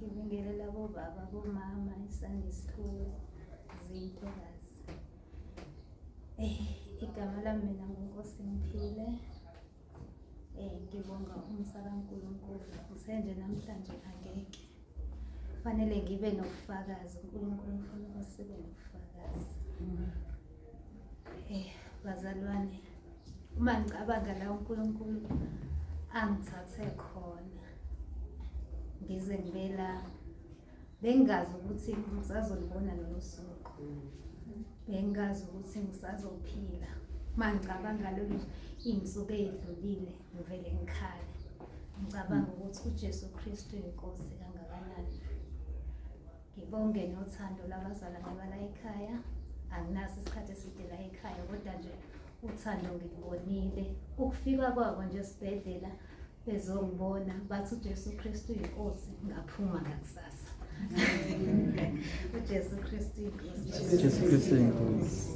ngibingelela bobaba, bomama, i-Sunday school, zintokazi. Igama lami mina nguNkosi Mphile. Ngibonga umsala kaNkulunkulu. Ngisenje namhlanje angeke. Kufanele ngibe nobufakazi, uNkulunkulu ufuna ukuthi sibe nobufakazi. Bazalwane, uma ngicabanga la uNkulunkulu angithathe khona ngize ngibe la, bengazi ukuthi ngisazolibona lolu suku, bengazi ukuthi ngisazophila. Uma ngicabanga lolu iy'nsuku ey'dlulile ngivele ngikhale, ngicabanga ukuthi uJesu Kristu inkosi kangakanani. Ngibonge nothando labazalwane bala ekhaya. Anginaso isikhathi eside la ekhaya, kodwa nje uthando ngilibonile. Ukufika kwabo nje esibhedlela bezongibona bathi uJesu Kristu inkosi, ngaphuma ngakusasa. uJesu Kristu inkosi. uJesu Kristu inkosi.